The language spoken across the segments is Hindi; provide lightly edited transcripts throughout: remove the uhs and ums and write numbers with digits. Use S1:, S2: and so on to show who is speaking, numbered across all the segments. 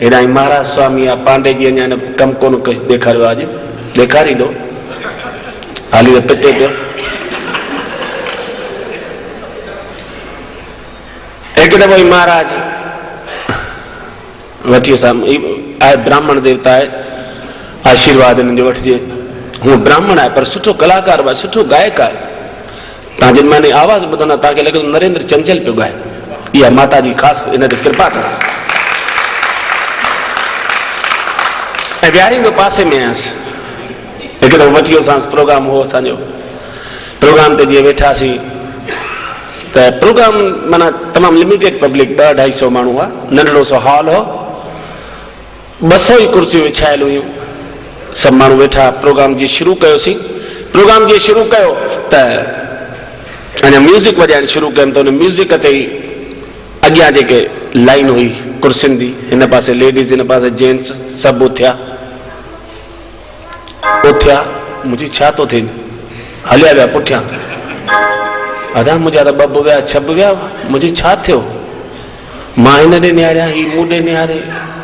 S1: एडा महाराज स्वामी आ पांडे जी अञा कम कोन ॾेखारियो आज ॾेखारी दो हाली तो पिटे पियो। एक दफ़ो महाराज वठी आहे ब्राह्मण देवता है आशीर्वाद इन जो वठिजे। हूँ ब्राह्मण है पर सुठो कलाकार है, सुठो गायक है। तव्हां जिन मैंने आवाज़ ॿुधंदा तव्हांखे लॻे नरेंद्र चंचल पियो गाए। इहा माता जी ख़ासि इन ते कृपा अथसि। ऐं विहारींदो पासे में आयसि। हिकु दफ़ो वठी वियोसीं प्रोग्राम हो असांजो। प्रोग्राम ते जीअं वेठासीं त प्रोग्राम माना तमामु लिमिटेड पब्लिक 200-250 माण्हू हुआ। नंढड़ो सो हॉल हो, 200 ई कुर्सियूं विछायल हुयूं। सभु माण्हू वेठा। प्रोग्राम जी शुरू कयोसीं। प्रोग्राम जी शुरू कयो त अञा म्यूज़िक वॼाइण शुरू कयमि त उन म्यूज़िक ते ई अॻियां जेके लाइन हुई कुर्सियुनि जी, हिन पासे लेडीज़ हिन पासे जेंट्स, सभु उथिया। मुंहिंजी छा थो थिए, हलिया विया पुठियां। अदा मुंहिंजा त 2 विया 6 विया, मुंहिंजी छा थियो? मां हिन ॾे निहारिया, ही मूं ॾे निहारे।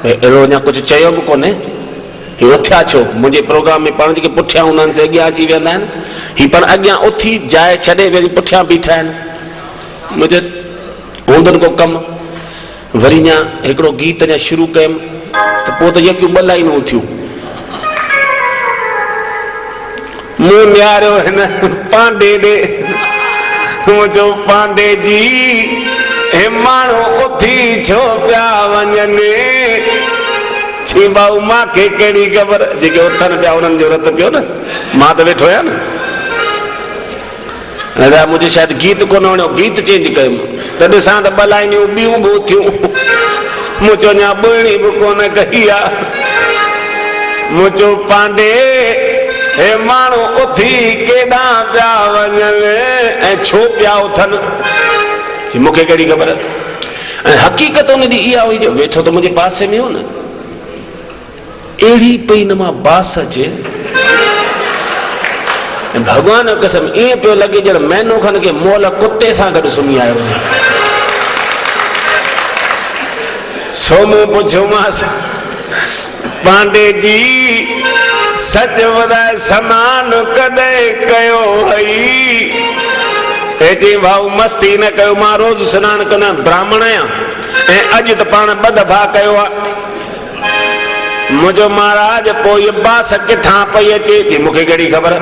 S1: अहिड़ो अञा कुझु चयो बि कोन्हे। ही उथिया छो? मुंहिंजे प्रोग्राम में पाण जेके पुठियां हूंदा आहिनि से अॻियां अची वेंदा आहिनि। ही पाण अॻियां उथी जाइ छॾे वरी पुठियां बीठा आहिनि। मुंहिंजे हूंदनि को कमु। वरी अञा हिकिड़ो गीत अञा शुरू कयुमि त पोइ त यकियूं 2 लाइनूं उथियूं। मूं निहारियो हिन पांडे ॾे, मुंहिंजो पांडे जी हे माण्हू उथी छो पिया वञनि। छी भाऊ मूंखे कहिड़ी ख़बर, जेके उथनि पिया उन्हनि जो रत पियो न, मां त वेठो आहियां न। दादा मुझे शायद गीत कोन वणियो, गीत चेंज कयुमि त ॾिसां त 2 लाइनियूं ॿियूं बि उथियूं। मूं चयो अञा ॿुड़ी बि कोन कई आहे। मूं चयो पांडे हे माण्हू उथी केॾां पिया वञनि ऐं छो पिया उथनि। जी मूंखे कहिड़ी ख़बर। ऐं हक़ीक़त उनजी इहा हुई जो वेठो त मुंहिंजे पासे में हो न। अहिड़ी पई न मां बास अचे। भगवान जो कसम ईअं पियो लॻे ॼण महीनो खनि के मोल कुते सां गॾु सुम्ही आयो हुजे। सो मूं पुछियोमांसि पांडे जी सच ॿुधाए सनानु कॾहिं कयो हुई? हे चई भाऊ मस्ती न कयो, मां रोज़ सनानु कंदो आहियां, ब्राह्मण आहियां ऐं अॼु त पाण 2 दफ़ा कयो आहे। मुंहिंजो महाराज पोइ इहा बास किथां पई अचे? जी मूंखे कहिड़ी ख़बर।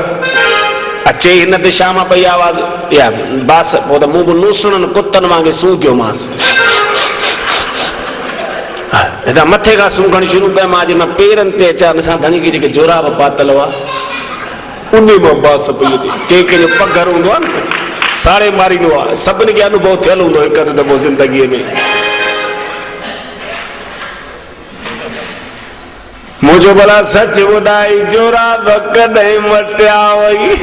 S1: अचे हिन दिशा मां पई आवाज़ इहा बास। पोइ त मूं बि नूसणनि कुतनि वांगुरु सूंघियोमांसि। हितां मथे खां सूंघणु शुरू कयो। मां जे मां पेरनि ते अचां ॾिसां धणी खे जेके जोराब पातल हुआ उन मां बास पई अचे। कंहिंजो पघर हूंदो आहे न, साड़े मारींदो आहे। सभिनी खे अनुभव थियल हूंदो हिकु अधु दफ़ो ज़िंदगीअ में। मुझो भला सच ॿुधाई जोराब कॾहिं मटिया हुई?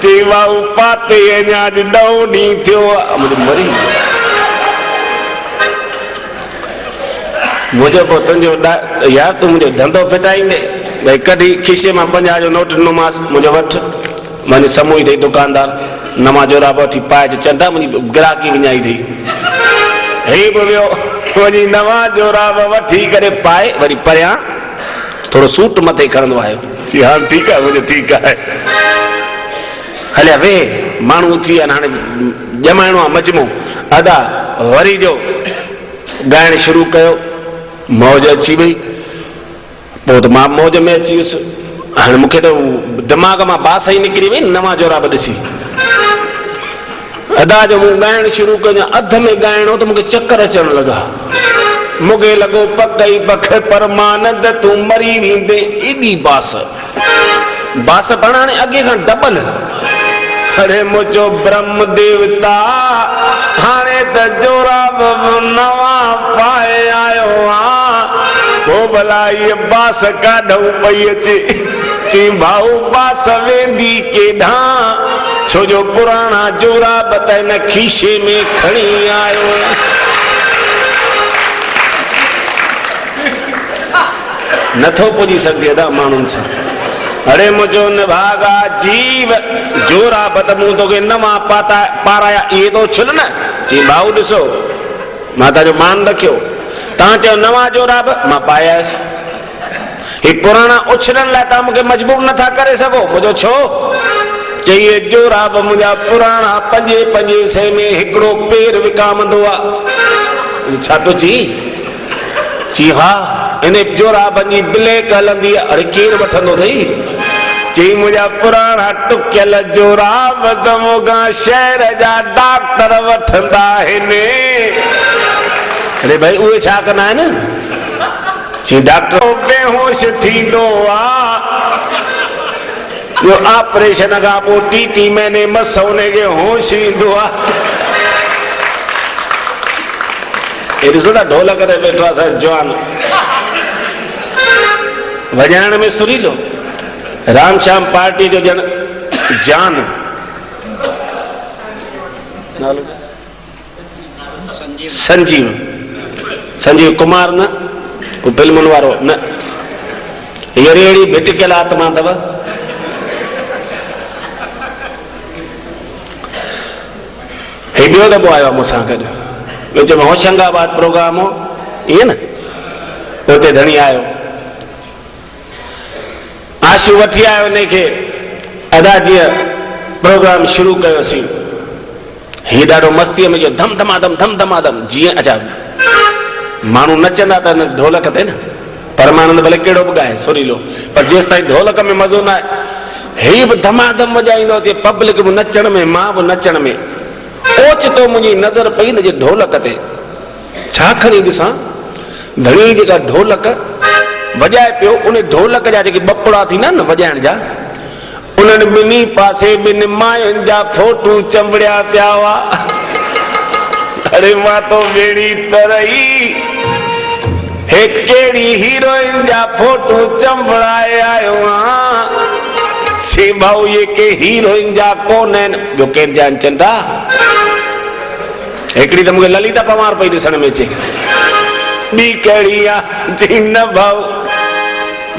S1: चई भाऊ पाते अञा अॼु 9 ॾींहं थियो आहे। मुंहिंजो मरी मुंहिंजो पोइ तुंहिंजो यार तूं मुंहिंजो धंधो फिटाईंदे भई कॾहिं खीसे मां 50 जो नोट ॾिनोमांसि। मुंहिंजो वठि मुंहिंजी समूह अथई दुकानदार, नवां जोराब वठी पाए चंडा मुंहिंजी ग्राहकी विञाई अथई। हे बि वियो वरी नवां जोराब वठी करे पाए वरी परियां थोरो सूट मथे खणंदो आयो। जी हा ठीकु आहे, मुंहिंजो ठीकु आहे। हलिया वे माण्हू उथी विया। हाणे ॼमाइणो आहे मजमो अदा। वरी जो ॻाइणु शुरू कयो। मौज अची वई। पोइ त मां मौज में अची वियुसि। हाणे मूंखे त दिमाग़ मां बास ई निकिरी वई नवां जोराब ॾिसी। अदा जो मूं ॻाइणु शुरू कयो। अधु में ॻाइणो त मूंखे चक्कर अचणु लॻा। मूंखे लॻो पक ई पख परमानंद तूं मरी वेंदे। एॾी बास बास पाण हाणे अॻे खां डबल। अरे मुंहिंजो ब्रह्म देवता हाणे त जोराब नवां पाए आयो आहे। पोइ भला इहा बास काॾूं पई अचे? चई भाऊ बास वेंदी केॾां? छो जो पुराणा जोराब त हिन खीसे में खणी आयो। नथो पुॼी सघिजे अदा माण्हुनि सां। अरे मुझो निभागा जीव जोराब त मूं तोखे नवां पाराया। इहे तो छुल न। जी भाऊ ॾिसो माता जो मान रखियो। तव्हां चयो नवां जोराब, मां पायासि। ही पुराणा उछलण लाइ तव्हां मूंखे मजबूर नथा करे सघो। मुंहिंजो छो? चई इहे जोराब मुंहिंजा पुराणा 5-5 में हिकिड़ो पेर विकामंदो आहे। छा पियो चई हा इन जोराबनि जी ब्लैक हलंदी आहे। अरे केरु वठंदो अथई? चई मुंहिंजा पुराणा टुकियल जोराब दमोगा शहर जा डॉक्टर वठंदा आहिनि। अरे भाई उहे छा कंदा आहिनि? चई डॉक्टर बेहोश थींदो आहे, ऑपरेशन खां पोइ 3 महीने मस हुनखे होश ईंदो आहे। ॾिसो था ढोलक ते वेठो आहे असांजो जवान, वॼाइण में सुरीलो। राम श्याम पार्टी जो जन जान संजीव कुमार न, वो फिल्मुनि वारो न, हींअर अहिड़ी भिटकियल आत्मा अथव। हे ॿियो दफ़ो आयो मूंसां गॾु, विच में होशंगाबाद प्रोग्राम हो ईअं न, उते धणी आयो, आशू वठी आयो उनखे अदाजीअ प्रोग्राम शुरू कयोसीं। ही ॾाढो मस्तीअ में जो धम धमाधम जीअं अच्छा माण्हू नचंदा त ढोलक ते न, परमानंद भले कहिड़ो बि ॻाए सुरीलो, पर जेसि ताईं ढोलक में मज़ो न आहे, ही बि धमाधम वॼाईंदो अचे, पब्लिक बि नचण में, मां बि नचण में। ओचितो मुंहिंजी नज़र पई न जे ढोलक ते, छा खणी ॾिसां, धणी जेका ढोलक वॼाए पियो, उन ढोलक जा जेके ॿपड़ा थींदा न वॼाइण जा, उन्हनि ॿिन्ही पासे 2 मायुनि जा फोटू चंबड़िया पिया हुआ। अरे मां तो बेड़ी तरही हे कहिड़ी हीरोइन जा फोटू चंबड़ाए आयो आहियां। छे भाऊ ये के हीरोइन जा कोन आहिनि, ॿियो केरु ध्यानु चंदा। हिकिड़ी त मूंखे ललिता पवार पई ॾिसण में अचे, ॿी कहिड़ी आहे, चई न भाऊ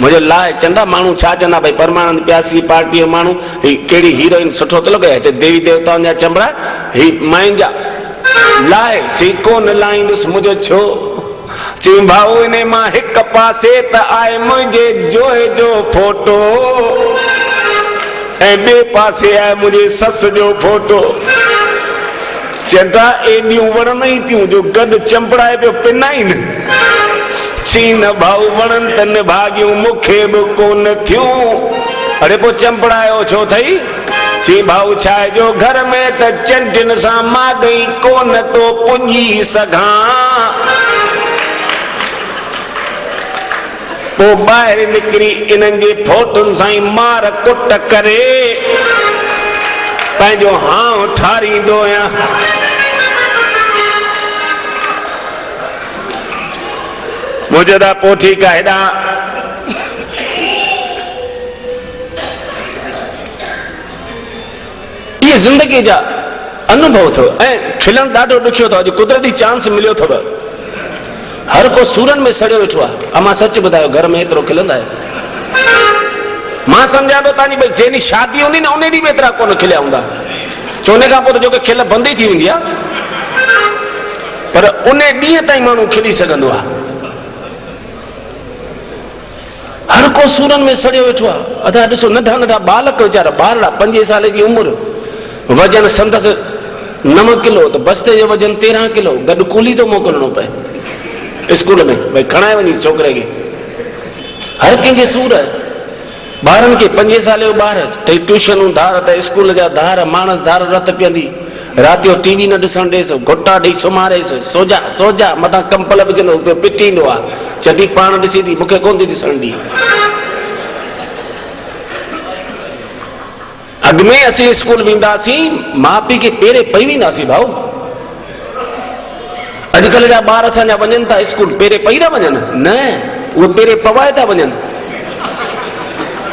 S1: मुंहिंजो लाइ चंदा माण्हू छा चवंदा भई परमानंद प्यासी पार्टी माण्हू ही कहिड़ी हीरोइन सुठो थो लॻे, हिते देवी देवताउनि जा चंबड़ा ही मायुनि जा लाइ। चई कोन लाईंदुसि, मुंहिंजो छो? चई भाऊ इन मां हिकु पासे त आहे मुंहिंजे जोए जो फोटो ऐं ॿिए पासे आहे मुंहिंजे ससु जो फोटो। चंदा एॾियूं वणनि थियूं जो गॾु चंपड़ाए पियो पिनाइनि। चई न भाऊ वणनि त निभागियूं मूंखे बि कोन थियूं। अरे पोइ चंपड़ायो छो अथई? चई भाऊ छा आहे जो घर में त चंटियुनि सां मां गई कोन तो पुंजी सघां। पोइ ॿाहिरि निकिरी इन्हनि जे फोटुनि सां ई मार कुट करे पंहिंजो हाउ ठारींदो आहियां। मुंहिंजो त पोइ ठीकु आहे, हेॾा इहे ज़िंदगी जा अनुभव अथव ऐं खिलण ॾाढो ॾुखियो अथव। अॼु कुदरती चांस मिलियो अथव, हर को सूरनि में सड़ियो वेठो आहे। अमां सच ॿुधायो, घर में एतिरो खिलंदा आहियो? मां सम्झां थो तव्हांजी भई जंहिंजी शादी हूंदी न उन ॾींहुं बि एतिरा कोन खिलिया हूंदा, छो उन खां पोइ त जोके खिल बंदि ई थी वेंदी आहे, पर उन ॾींहं ताईं माण्हू खिली सघंदो आहे। हर को सूरनि में सड़ियो वेठो आहे। अदा ॾिसो नंढा नंढा बालक वीचारा ॿारड़ा 5 साल जी उमिरि, वजन संदसि 9 किलो त बस्ते जो वजन 13 किलो, गॾु कूली थो मोकिलणो पए स्कूल में, भई खणाए वञी छोकिरे खे। हर कंहिंखे सूर आहे। ॿारनि खे 5 साल जो ॿार त ट्यूशनूं धार त स्कूल जा धार, मानस धार रत पीअंदी, राति जो टीवी न ॾिसणु ॾेसि, घुटा ॾेई सुम्हारेसि, सोजा मथां कंपल विझंदो पियो पिटींदो आहे, जॾहिं पाण ॾिसी थी मूंखे कोन थी ॾिसण ॾी। अॻु में असीं स्कूल वेंदासीं, माउ पीउ खे पेरे पई वेंदासीं भाऊ। अॼुकल्ह जा ॿार असांजा वञनि था स्कूल, पेरे पई था वञनि? न, उहे पेरे पवाए था वञनि।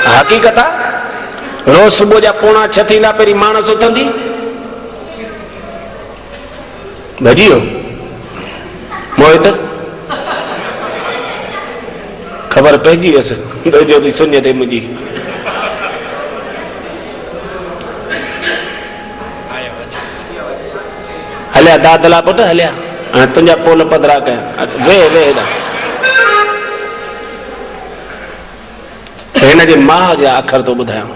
S1: हक़ीक़त आहे, रोज़ सुबुह जा 5:45 थींदा, पहिरीं माणस उथंदी, भॼी वियो मोहित, ख़बर पइजी वियसि जो थी सुञ ते मुंहिंजी। हलिया दादला पुट हलिया, तुझा पोल पधरा कया वे वे हिन जे मां जा अखर तो ॿुधायां।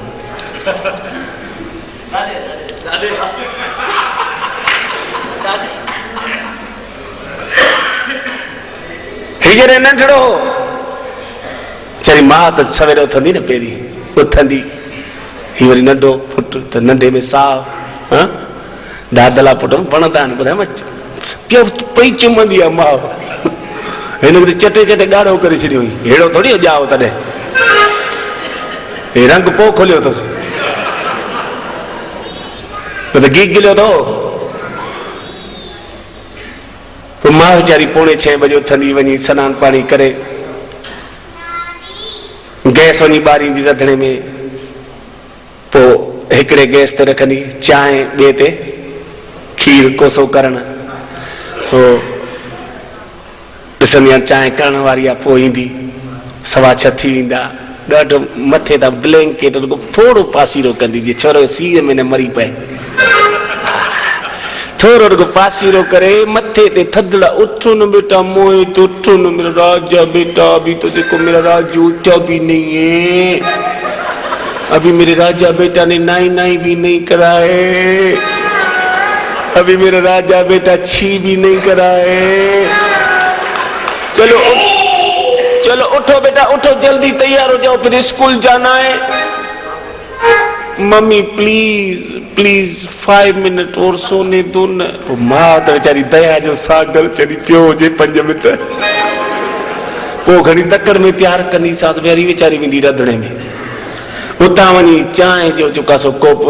S1: हींअर नंढड़ो हो चरी मां त सवेरे उथंदी न पहिरीं उथंदी ही वरी नंढो पुट त नंढे में साह दादला पुट वणंदा आहिनि ॿुधायो पियो पई चुमंदी आहे मां हिनखे चटे चटे ॻाढ़ो करे छॾियो हुई अहिड़ो थोरी ॼाओ तॾहिं हे रंग पोइ खोलियो अथसि त गिलियो अथव। पोइ मां वीचारी 5:45 बजे उथंदी वञी सनानु पाणी करे गैस वञी ॿारींदी रंधिणे में पोइ हिकिड़े गैस ते रखंदी चांहि ॿिए ते खीर कोसो करणु पोइ ॾिसंदी आहियां चांहि करण वारी आहे पोइ ईंदी 6:15 थी वेंदा ॾाढो मथे तां ब्लैंकेट थोरो पासीरो कंदी जीअं छोरो सीउ में न मरी पए थोरो रुगो पासीरो करे मथे ते थधड़ा उठो न बेटा मोहित उठो न मेरा राजा बेटा अभी तो देखो मेरा राजू उठा भी नहीं है अभी मेरे राजा बेटा ने नाई भी नहीं कराए अभी मेरा राजा बेटा छी भी नहीं कराए चलो चलो उठो बेटा उठो जल्दी तैयार हो जाओ फिर स्कूल जाना है मम्मी प्लीज प्लीज 5 मिनट और सोने दो न। मां त वीचारी दया जो सागर चढ़ी पियो हुजे 5 मिनट पोइ घणी तकड़ में तैयार कंदी साथ वरी वीचारी वेंदी रंधिणे में उतां वञी चांहि जो चुकासो कोप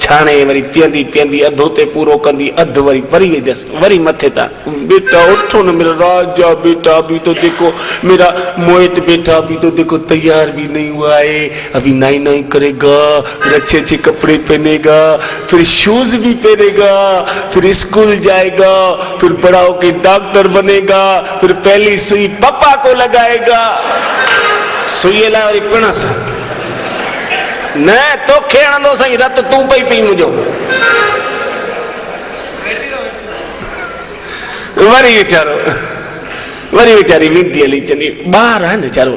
S1: छाणे वरी पीअंदी पीअंदी अधो ते पूरो कंदी अधु वरी वेंदसि वरी मथे तां बेटा उठो न मेरा राजा बेटा अभी तो देखो मेरा मोहित बेटा अभी तो देखो तैयार भी नहीं हुआ है अभी नाई करेगा फिर अच्छे अच्छे कपड़े पहनेगा फिर शूज भी पहनेगा फिर स्कूल जाएगा फिर बड़ा होके डॉक्टर बनेगा फिर पहली सुई पापा को लगाएगा सुई ला वरी पिणस न तो खेणंदो सही रत तू पई पी मुंहिंजो वरी वीचारी वेंदी हली चवंदी ॿार आहे न वीचारो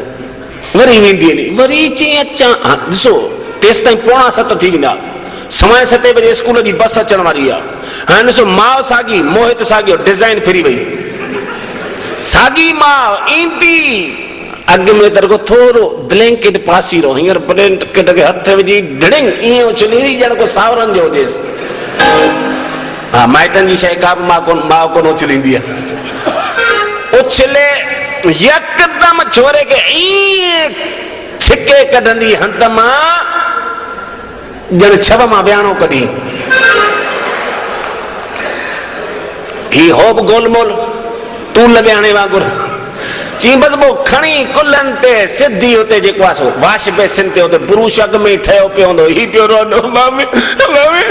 S1: वरी वेंदी हली वरी चई अचां ॾिसो तेसि ताईं 6:45 थी वेंदा 7:15 बजे स्कूल जी बस अचण वारी आहे हाणे ॾिसो माउ साॻी मोहित साॻियो डिज़ाइन फिरी वई साॻी माउ ईंदी अॻ में त रुगो थोरो ब्लैंकेट पासीरो हींअर ब्लैंकेट खे हथ विझी ढिड़िंग ईअं उछली ॼण को सावरनि जो हुजेसि हा माइटनि जी शइ का बि माउ कोन उछलींदी आहे उछले यकदम छोरे खे ईअं छिके कढंदी हंध मां ॼण छव मां वियाणो कढी ही हो बि गोलमोल तूं लॻाणे वांगुरु चई बस वो खणी कुलन ते सिधी होते जेको आहे सो वाश बेसिन ते होते ब्रूश अॻ में ठहियो पियो हूंदो ही पियो रहंदो मम्मी मम्मी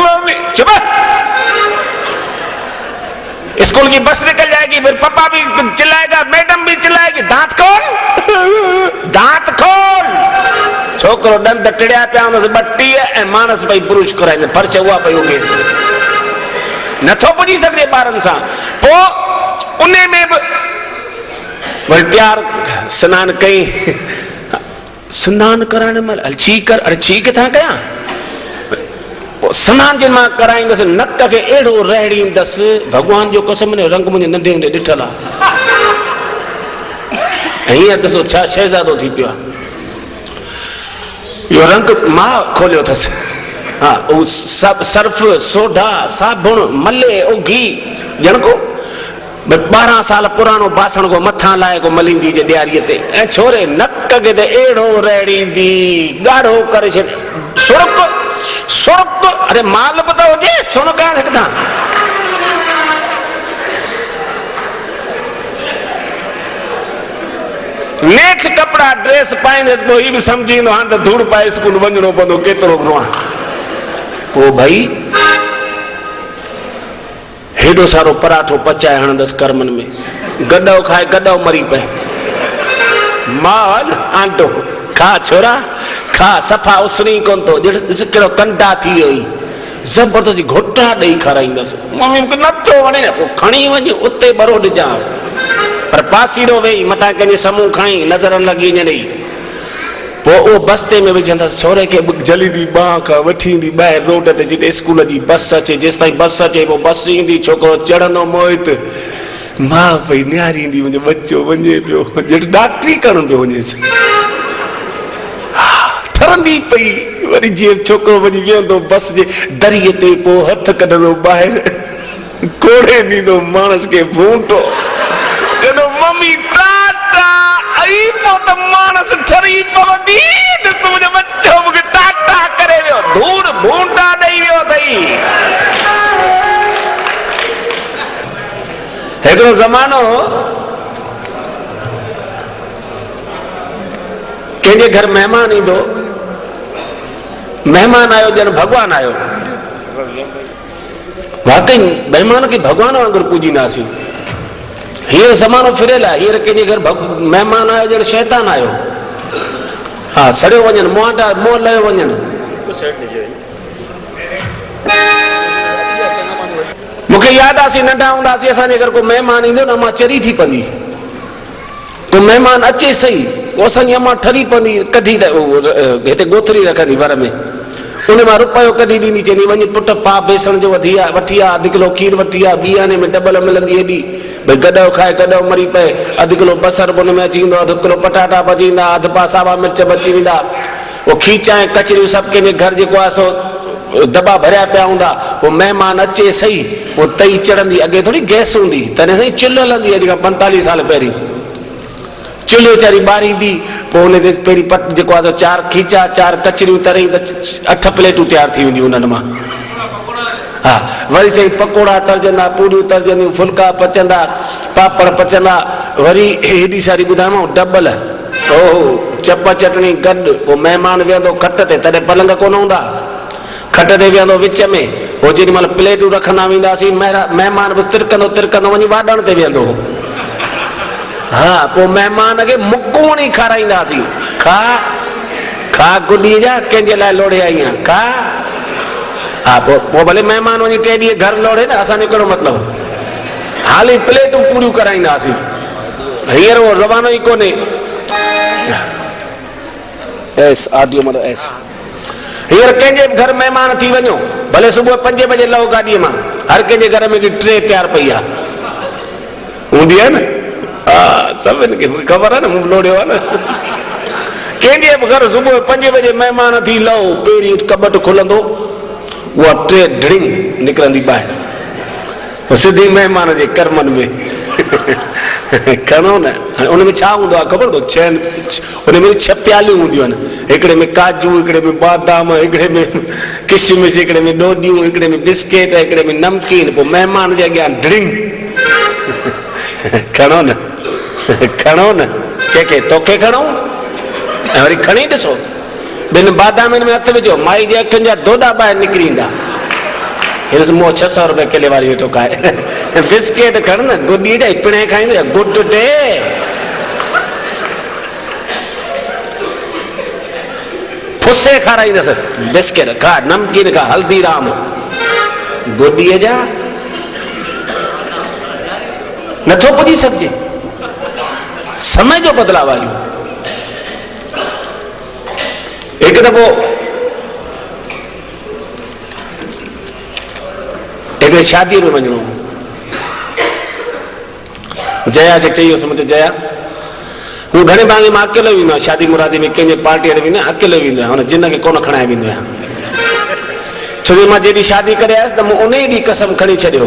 S1: मम्मी चुप स्कूल की बस निकल जाएगी फिर पापा भी चिल्लाएगा मैडम भी चिल्लाएगी दांत खोल छोकरो दंद टिड़िया पिया हूंदसि 32 ऐं मानस भई ब्रूश कराईंदे फर्श उहा पई उगेसि नथो पुॼी सघे ॿारनि सां पोइ उन में बि वरी तैयार सनानु कई सनानु कराइण महिल छी कर अरे छी किथां कयां सनानु जिन मां कराईंदसि नक खे अहिड़ो रहड़ींदसि भॻवान जो कसम ने रंग मुंहिंजे नंढे हूंदे ॾिठल आहे ऐं हींअर ॾिसो छा शहज़ादो थी पियो आहे इहो रंग मां खोलियो अथसि हा उहो सभु सर्फ सोडा साबुण मले ओ घी ॼण को 12 साल पुराणो बासण को मथां लाए को मलींदी जे ॾियारीअ ते ऐं छोरे नक खे त अहिड़ो रहड़ींदी ॻाढ़ो करे छॾ सुर्क अरे माल बि त हुजे सुण कया सघंदा नेठ कपिड़ा ड्रेस पाईंदसि पोइ ही बि सम्झी ईंदो हाणे त धूड़ पाए स्कूल वञिणो पवंदो केतिरो घणो आहे पोइ भई हेॾो सारो पराठो पचाए हणंदसि कर्मनि में गॾो खाए गॾो मरी पए मां आंटो खा छोरा खा सफ़ा उसरी कोन थो ॾिस कहिड़ो कंडा थी वियो जबरदस्ती घोटा ॾेई खाराईंदसि। मम्मी मूंखे नथो वणे न, पोइ खणी वञ उते बरो ॾिजां, पर पासीरो वेही मथां कंहिंजे साम्हूं खणी नज़र न लॻी ॾेई, पोइ उहो बस्ते में विझंदसि। छोरे खे जलींदी बांह खां वठी ईंदी ॿाहिरि रोड ते, जिते स्कूल जी बस अचे, जेसि ताईं बस अचे पोइ बस ईंदी, छोकिरो चढ़ंदो मोहित, मां पई निहारींदी, मुंहिंजो बच्चो वञे पियो, ॼण डॉक्टरी करणु पियो वञेसि, ठरंदी पई। वरी जीअं छोकिरो वञी वेहंदो बस जे दरीअ ते, पोइ हथ कढंदो ॿाहिरि, कोड़े ॾींदो माणस खे भूंटो, चवंदो मम्मी टाटा, आई पोइ त माणस ठरी पवंदी, ॾिस मुंहिंजो बच्चो मूंखे टाटा करे वियो, धूड़ भूंटा ॾेई वियो अथई। हिकिड़ो ज़मानो कंहिंजे घर महिमान ईंदो, महिमान आयो ॼण भॻवान आयो, वाकई महिमान खे भॻवान वांगुरु पूजींदासीं। हींअर ज़मानो फिरियल आहे, हींअर कंहिंजे घर महिमान आयो ॼण शैतान आयो, हा सड़ियो वञनि, मुंहुं लहियो वञनि। मूंखे यादि आहे, नंढा हूंदासीं असांजे घर को महिमान ईंदो न, मां चरी थी पवंदी, को महिमान अचे सही, पोइ असांजी अम्मा ठरी पवंदी, कढी हिते गोथरी रखंदी घर में, उन मां रुपयो कढी ॾींदी, चवंदी वञी पुट पा बेसण जो वठी आ, अधु किलो खीर वठी आ, ॿी आने में डबल मिलंदी एॾी, भई गॾो खाए गॾो मरी पए, अधु किलो बसर हुन में अची वेंदो, अधु किलो पटाटा बची वेंदा, अधु पा सावा मिर्च बची वेंदा, उहो खीचा ऐं कचरियूं सभु कंहिंजे घर जेको आहे सो दॿा भरिया पिया हूंदा। पोइ महिमान अचे सही, पोइ तई चढ़ंदी, अॻे थोरी गैस हूंदी, तॾहिं साईं चुल्ह हलंदी, अॼु खां 45 साल पहिरीं चुल्हे वीचारी ॿारींदी, पोइ हुन ते पहिरीं पट जेको आहे 4 खीचा 4 कचरियूं तरई त 8 प्लेटूं तयारु थी वेंदियूं उन्हनि मां, हा वरी साईं पकोड़ा तरजंदा, पूड़ियूं तरजंदियूं, फुल्का पचंदा, पापड़ पचंदा, वरी हेॾी सारी ॿुधायांव डबल, ओहो चप चटणी गॾु। पोइ महिमान वेहंदो खट ते, तॾहिं पलंग कोन हूंदा, खट ते वेहंदो विच में, पोइ जेॾी महिल प्लेटूं रखंदा वेंदासीं, महिमान बि तिरकंदो तिरकंदो वञी वाॾण ते वेहंदो, हा पोइ महिमान खे मुकूणी खाराईंदासीं, खा खा गुॾी जा, कंहिंजे लाइ लोड़े आई आहियां, खा, हा पोइ भले महिमान वञी 3 ॾींहं घर लोड़े न, असांजो कहिड़ो मतिलबु, हाली प्लेटूं पूरियूं कराईंदासीं। हींअर उहो ज़मानो ई कोन्हे, एस ऑडियो मतलब एस, हींअर कंहिंजे घर महिमान थी वञो, भले सुबुह 5 बजे लहो गाॾीअ मां, हर कंहिंजे घर में ट्रे तयारु पई आहे, हूंदी आहे न, हा सभिनि खे ख़बर आहे न, मूं लोड़ियो आहे न। कंहिंजे बि घर सुबुह 5 बजे महिमान थी लहो, पहिरीं कबट खुलंदो, उहा ट्रे ढिड़िंग निकिरंदी ॿाहिरि, सिधी महिमान जे कर्मनि में खणो न। उन में छा हूंदो आहे ख़बर अथव, 6 उन में 6 प्यालियूं हूंदियूं आहिनि, हिकिड़े में काजू, हिकिड़े में बादाम, हिकिड़े में किशमिश, हिकिड़े में ॾोडियूं, हिकिड़े में बिस्किट, हिकिड़े में नमकीन। पोइ महिमान जे अॻियां ढिड़िंग, खणो न खणो न, कंहिंखे तोखे खणो, ऐं वरी खणी ॾिसो, 2 बादामनि में हथ विझो, माई जे अखियुनि जा दोॾा ॿाहिरि निकिरी ईंदा, हिनसि मोह 600 रुपए किले वारी वेठो खाए। बिस्किट खण न, गुॾीअ जा पिणे खाईंदो, गुड डे, फुसे खाराईंदसि, बिस्किट खा, नमकीन खा, हल्दीराम, गुॾीअ जा नथो पुॼी सघिजे, समय जो बदिलाव आयो। हिकु दफ़ो हिकिड़े शादीअ में वञिणो, जया खे चई वियुसि, मुंहिंजो जया, हूं घणे भाङे मां अकेलो वेंदो आहियां, शादी मुरादी में कंहिंजे पार्टीअ ते वेंदो आहियां, अकेलो वेंदो आहियां, हुन जिन खे कोन खणाए वेंदो आहियां, छो जो मां जॾहिं शादी करे आयुसि त मूं उन ई ॾींहुं कसम खणी छॾियो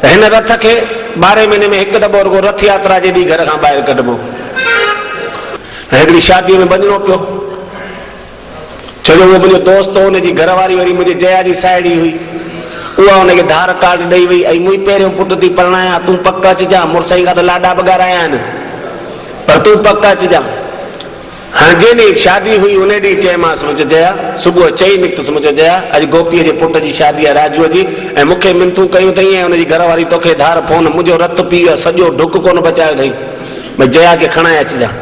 S1: त हिन रथ खे 12 महीने में 1 दफ़ो रुगो रथ यात्रा जे ॾींहुं घर खां ॿाहिरि कढिबो। हिकिड़ी शादीअ में वञिणो पियो, छो जो उहो मुंहिंजो दोस्त हो, हुनजी घरवारी वरी मुंहिंजी जया जी साहेड़ी हुई, उहा हुनखे धार कार्ड ॾेई वई, ऐं मुंहिंजी पहिरियों पुटु थी परणायां, तूं पक अचिजां, मुड़ुसई खां त लाॾा बगाराया आहिनि, पर तूं पक अचिजां। हाणे जे ॾींहुं शादी हुई उन ॾींहुं चयोमांसि, मुंहिंजो जया, सुबुह चई निकितुसि, मुंहिंजो जया अॼु गोपीअ जे पुट जी शादी आहे राजूअ जी, ऐं मूंखे मिंथूं कयूं अथई, ऐं हुनजी घरवारी तोखे धार फोन, मुंहिंजो रत पी वियो, सॼो ढुक कोन बचायो अथई, भई जया खे खणाए अचिजां।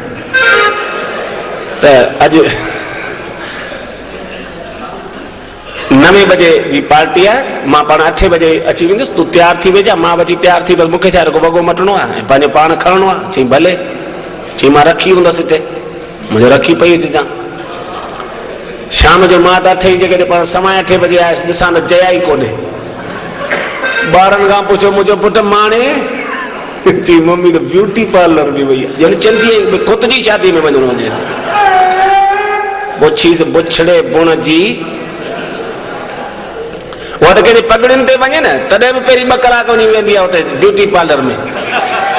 S1: त अॼु 9 बजे जी पार्टी है, मां पाण 8 बजे अची वेंदुसि, तूं तैयार थी वेजा। मां बि तैयार थी, बस मूंखे छा रुगो वॻो मटणो आहे ऐं पंहिंजो पाण खणणो आहे। चई भले। चई मां रखी हूंदसि हिते, मुंहिंजो रखी पई अचिजां। शाम जो मां त 8 जी जॻह ते पाण 8:15 बजे आयुसि, ॾिसां त जया ई कोन्हे। ॿारनि खां पुछो मुंहिंजो पुटु माणे, चई मम्मी त ब्यूटी पार्लर में वई आहे, ॼण चंदी खुद जी शादी में वञणो हुजेसि। बुछीस बुछड़े बुण जी, वो तो कहीं पगड़िन ते वञे न तॾहिं बि पहिरीं 2 कलाक वञी वेंदी आहे उते ब्यूटी पार्लर में।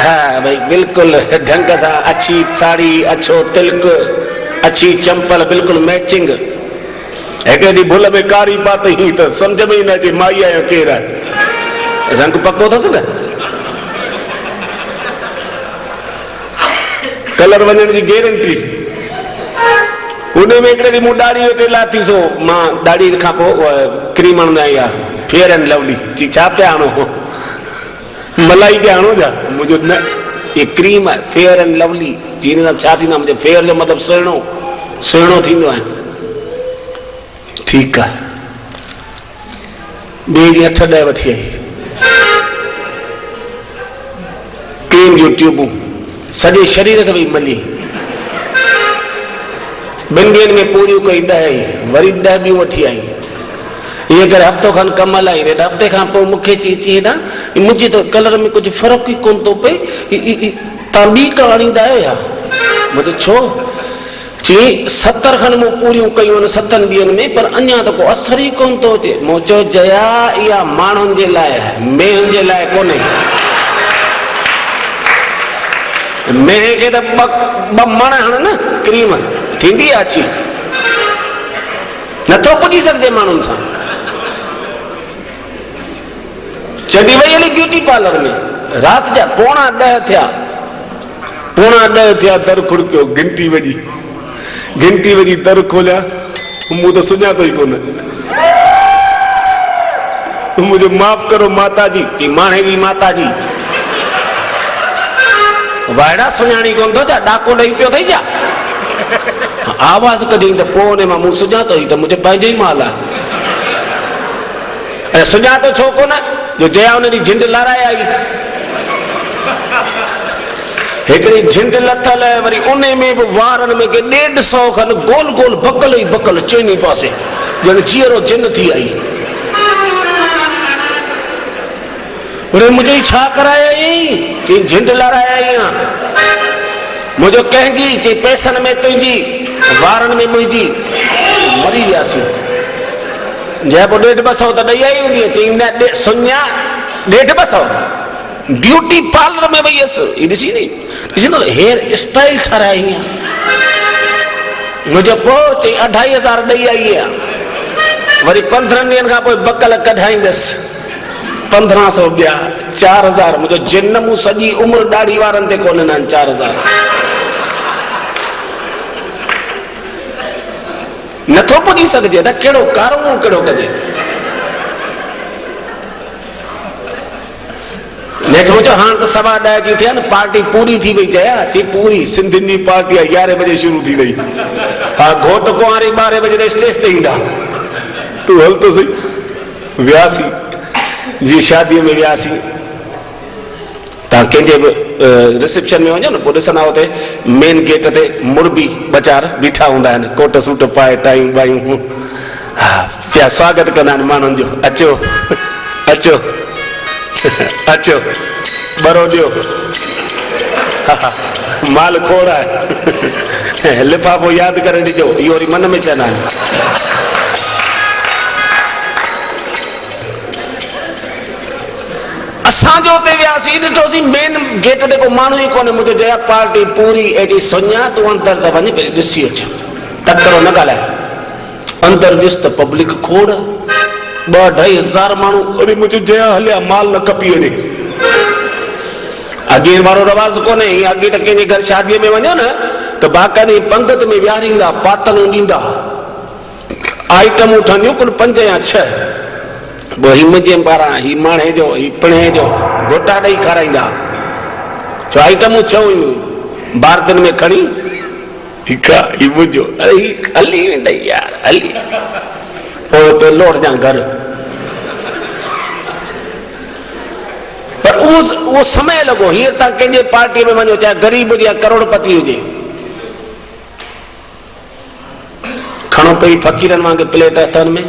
S1: हाँ भाई बिल्कुल ढंग सां अच्छी साड़ी, अच्छो तिलक, अच्छी चंपल, बिल्कुल मैचिंग। एक ॾींहुं भुल में कारी पातई त सम्झ में ही न अचे माई आयो केरु आहे। रंग पको अथसि न, कलर वञण जी गारंटी। उन में हिकिड़े ॾींहुं मूं ॾाढ़ी वेठे लाथी सो, मां ॾाढ़ी खां पोइ क्रीम हणंदा आहियां फेयर एंड लवली। चई छा पिया हणो? मलाई पिया हणो छा? मुंहिंजो न, ये क्रीम आहे फेयर एंड लवली। जी हिन सां छा थींदो? मुंहिंजो फेयर जो मतिलबु सुहिणो सुहिणो थींदो आहे। ठीकु आहे। ॿिए ॾींहुं 8-10 वठी आई क्रीम जूं ट्यूबूं, सॼे शरीर खे वई मली। 2 ॾींहंनि में पूरियूं कई 10, वरी 10 ॿियूं वठी आई। ये करे हफ़्तो खन कम लाई। हफ़्ते खां पोइ मूंखे चई हेॾा मुंहिंजे त कलर में कुझु फ़र्क़ु ई कोन थो पए, तव्हां ॿी आणींदा आहियो या? मूं चयो छो? चई 70 खन मूं पूरियूं कयूं आहिनि 7 ॾींहंनि में, पर अञा त को असर ई कोन थो अचे। मूं चयो जया इहा माण्हुनि जे लाइ आहे, मेहनि जे लाइ कोन्हे। मेह खे त 2 मण हण न क्रीम थींदी आहे अची, नथो पुॼी सघिजे माण्हुनि सां। चढ़ी वई हली ब्यूटी पार्लर में, राति जा 9:45 थिया। 9:45 थिया, दर खुड़कियो, घंटी वॼी, दर खोलिया। मूं त सुञातो ई कोन। मुझे माफ़ करो माता जी। चई माणे जी माता जी वाइड़ा सुञाणी कोन थो छा? डाको ॾेई पियो अथई छा? आवाज़ कढई त पोइ मां मूं सुञातो ई त मुंहिंजो पंहिंजो ई माल आहे। ऐं सुञातो छो कोन? जो जया उन ॾींहुं झिंड लाराए आई। हिकिड़ी झिंड लथल, वरी उन में बि वारनि में 150 खन गोल गोल बकल ई बकल चइनी पासे, ॼण जीअरो जिन थी आई। मुंहिंजो छा कराए आई? चई झिंड लाराए आई आहियां। मुंहिंजो कंहिंजी? चई पैसनि में तुंहिंजी, वारनि में मुंहिंजी। मरी वियासीं। जंहिं पोइ 150 त ॾेई आई हूंदी। चई न सुञा 150 ब्यूटी पार्लर में वई हुअसि। ॾिसी ॾिसंदो हेयर स्टाइल ठाराए आई आहे। मुंहिंजो पोइ चई 2500 ॾेई आई आहे। वरी 15 ॾींहंनि खां पोइ बकल कढाईंदसि 1500 ॿिया 4000। मुंहिंजो जिन मूं सॼी उमिरि ॾाढ़ी वारनि ते कोन आहिनि 4000। नथो पुॼी सघिजे त कहिड़ो कारो मुंहुं कहिड़ो कजे। नेक्स्ट मुंहिंजो हाणे त 10:15 जी थिया न, पार्टी पूरी थी वई। चया चई पूरी सिंधियुनि जी पार्टी आहे 11 बजे शुरू थी वई। हा घोट कुंवारी 12 बजे ते स्टेज ते ईंदा। तूं हल तो सही। वियासीं जी शादीअ में वियासीं। तव्हां कंहिंजे बि रिसेप्शन में वञो न, पोइ ॾिसंदा हुते मेन गेट ते मुरबी 2-4 बीठा हूंदा आहिनि, कोट सूट पाए, टाइम वायूं। हा पिया स्वागत कंदा आहिनि माण्हुनि जो। अचो अचो अचो, बरो ॾियो। माल खोड़ आहे। लिफ़ाफ़ो यादि करे ॾिजो, इहो वरी मन में चवंदा आहिनि। असांजो हुते वियासीं, ॾिठोसीं मेन गेट ते को माण्हू ई कोन्हे। मुंहिंजो जया पार्टी पूरी। ऐं सुञा तूं अंदरि त वञी पहिरीं ॾिसी अच, तकड़ो न ॻाल्हाए। अंदरि वियुसि त पब्लिक खोड़, 2-2.5 हज़ार माण्हू। अरे मुंहिंजो जया हलिया, माल न खपी वञे। अॻे वारो रवाज़ कोन्हे। अॻे त कंहिंजे घर शादीअ में वञो न त बाक़ाइदे पंगत में विहारींदा, पातलूं ॾींदा, आइटमूं ठहंदियूं कुल 5 या 6। ही मुंहिंजे पारां, ही माणे जो, ही पिणे जो, गोटा ॾेई खाराईंदा। छो आइटमूं 6 हुयूं। भारतनि में खणी ठीकु आहे, ही मुंहिंजो। अरे ही हली वेंदई यार, हली। पे लौट जा घर। पर वो समय लगो। हींअर तव्हां कंहिंजे पार्टी में वञो, चाहे गरीब हुजे या करोड़पति हुजे, खणो पई फ़कीरनि वांगुरु प्लेट हथनि में,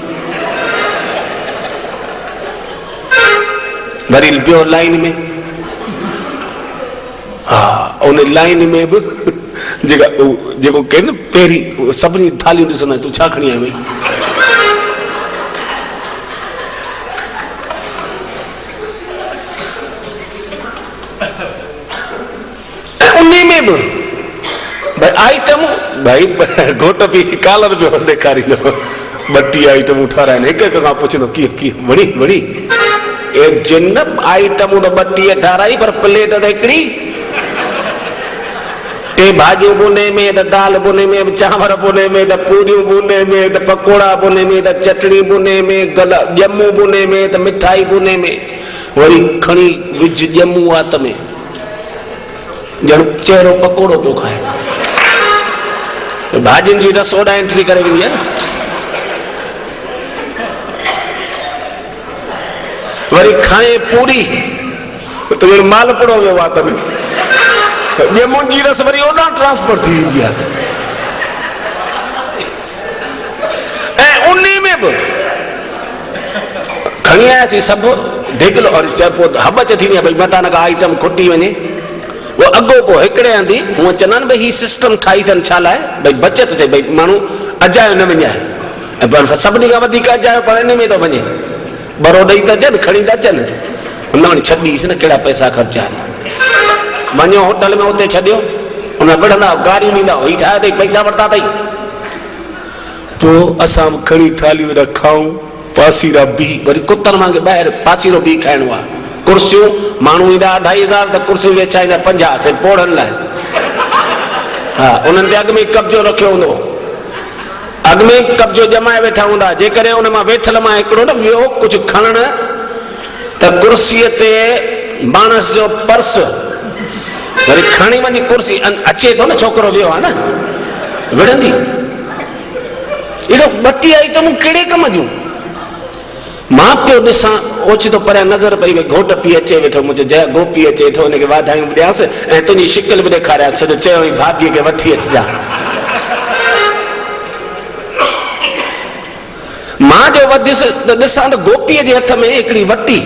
S1: वरी ॿियो लाइन में। हा, उन लाइन में बि जेको के न पहिरीं सभिनी थालियूं ॾिसंदा, तूं छा खणी आयो भई? उन में बि भाई आइटम, भाई घोट बि कॉलर पियो ॾेखारींदो, 32 आइटमूं ठाराइनि, हिक हिक खां पुछंदो कीअं कीअं वणी वणी। ए जिन आइटमूं त 32 ठाराई, पर प्लेट त हिकिड़ी। टे भाॼियूं बुने में, त दाल बुने में, चांवर बुने में, त पूरियूं बुने में, त पकोड़ा बुने में, त चटणी बुने में, ॼमूं बुने में, त मिठाई बुने में, वरी खणी विझ ॼमूं वात में, ॼण चहिरो पकोड़ो पियो खाए। भाॼियुनि जी त सोडा एंट्री करे वेंदी आहे न। वरी खाए पूरी त ॼण मालपुड़ो वियो वात में, ॼमूं जी रस वरी ओॾां ट्रांसफर थी वेंदी आहे। ऐं उन में बि खणी आयासीं सभु ढिगलो, और हबच थींदी आहे भई मथां का आइटम खुटी वञे। वो अगो पो हिकिड़े हंधि हूअं चवंदा आहिनि भई ही सिस्टम ठाही अथनि छा लाइ, भई बचत थिए, भई माण्हू अजायो न वञे, ऐं सभिनी खां वधीक अजायो पर इन में थो वञे, बरो ॾेई था अचनि, खणी था अचनि, हुन वञी छॾीस न कहिड़ा पैसा ख़र्चा आहिनि। वञो होटल में, उते छॾियो, हुन विढ़ंदा, गारियूं ॾींदा, ही ठाहियो अथई, पैसा वरिता अथई। पोइ असां खणी थालियूं हेॾा खाऊं, पासीरा बीह, वरी कुतनि वांगुरु ॿाहिरि पासीरो बीह खाइणो आहे। कुर्सियूं माण्हू ईंदा 2,500 त कुर्सियूं वेचाईंदा 50 से पोड़नि लाइ। हा, उन्हनि ते अॻु में कब्जो रखियो हूंदो, अॻु में कब्जो जमाए वेठा हूंदा। जेकॾहिं उन मां वेठल मां हिकिड़ो न वियो कुझु खणण, त कुर्सीअ ते माणस जो पर्स वरी खणी वञी कुर्सी अचे थो न, छोकिरो वियो आहे न, विढ़ंदी। एॾो 32 आइटमूं कहिड़े कम जूं? मां पियो ॾिसां, ओचितो परियां नज़र पई, भई घोट पीउ अचे वेठो, मुंहिंजो जय गोपी अचे वेठो, हुनखे वाधायूं बि ॾियांसि ऐं तुंहिंजी शिकिल बि ॾेखारियांसि। सॼो चयो भाभीअ खे वठी अचिजां। मां जो वधियुसि त ॾिसां त गोपीअ जे हथ में हिकिड़ी वटी,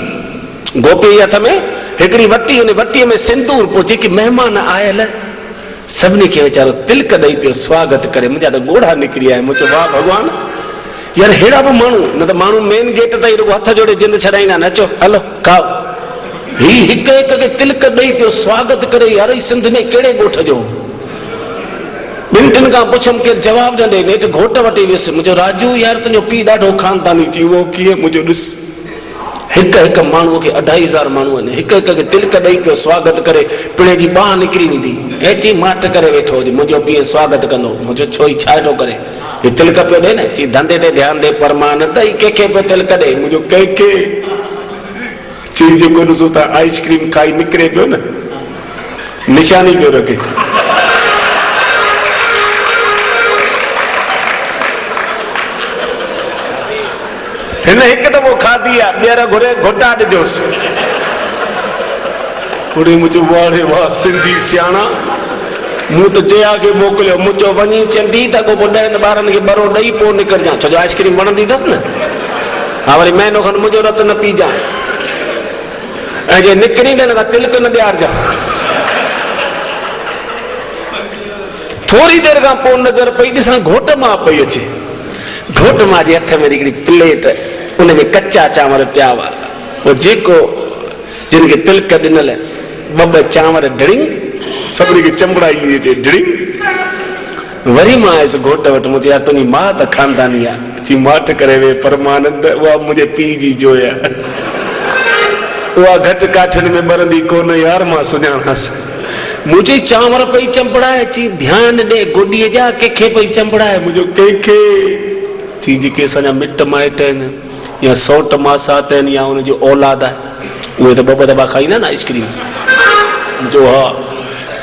S1: गोपीअ जे हथ में हिकिड़ी वटी, उन वटीअ में सिंदूर। पोइ जेके महिमान आयल सभिनी खे वीचारो तिलक ॾेई पियो स्वागत करे। मुंहिंजा त ॻोढ़ा निकिरी आया। मुंहिंजो वाह भॻवान, यार हेड़ा भी माण्हू, न त माण्हू मेन गेट ताईं रुगो हथ जोड़े जिंद छॾाईंदा, अचो हलो खाओ। ही हिक हिक खे तिलक ॾेई पियो स्वागत करे। यार ही सिंध में कहिड़े ॻोठ जो? ॿिनि टिनि खां पुछम, केरु जवाब न ॾे। नेठि घोट वटि वियुसि, मुंहिंजो राजू, यार तुंहिंजो पीउ ॾाढो खानदानी थी वियो। कीअं? मुंहिंजो ॾिस, हिक हिक माण्हूअ खे 2,500 माण्हू आहिनि, हिक हिक खे तिलक ॾेई पियो स्वागत करे। पिणे जी बाहि निकिरी वेंदी, एची माट करे वेठो हुजे, मुंहिंजो पीउ स्वागत कंदो। मुंहिंजो छो ई छा थो करे? ही तिलक पियो ॾे न, ची धंधे ते ध्यानु ॾे, पर मां न ॾेई कंहिंखे पियो तिलक ॾे। मुंहिंजो कंहिंखे चई जेको ॾिसो था आइस्क्रीम खाई निकिरे पियो न, निशानी पियो रखे। हिन हिकु दफ़ो खाधी आहे, ॿीहर घुरे घोटा ॾिजोसि। उड़े मुंहिंजो वाड़े वाह सिंधी सियाणा, मूं त जया खे मोकिलियो, मुंहिंजो वञी चंडी त को 10 ॿारनि खे बरो ॾेई पोइ निकिरजां, छो जो आइस्क्रीम वणंदी अथसि न। हा, वरी महीनो खनि मुंहिंजो रत न पीजां, ऐं जे निकिरींदे न तिलक न ॾियारजां। थोरी देरि खां पोइ नज़र पई ॾिसां घोट मां पई अचे। घोट मां जे हथ में हिकिड़ी प्लेट, उनमें कच्चा चांवर पिया हुआ। पोइ जेको जिन खे तिलक ॾिनल, 2 चांवर ढिड़िंग, सभिनी खे चंबड़ाई अचे ढिड़िंग। वरी मां आयुसि घोट वटि, मुंहिंजे यार तुंहिंजी मां त खानदानी आहे, ची माठ करे वे परमानंद, उहा मुंहिंजे पीउ जी जोइ आहे, उहा घटि काठियुनि में ॿरंदी कोन यार, मां सुञाणासि। मुंहिंजी चांवर पई चंबड़ाए, ची ध्यानु ॾे गोॾीअ जा, कंहिंखे पई चंबड़ाए? मुंहिंजो कंहिंखे? ची जेके असांजा मिट माइट आहिनि या सौट मासात आहिनि या उनजी औलाद आहे, उहे त 2 दफ़ा खाईंदा न आइस्क्रीम जो। हा,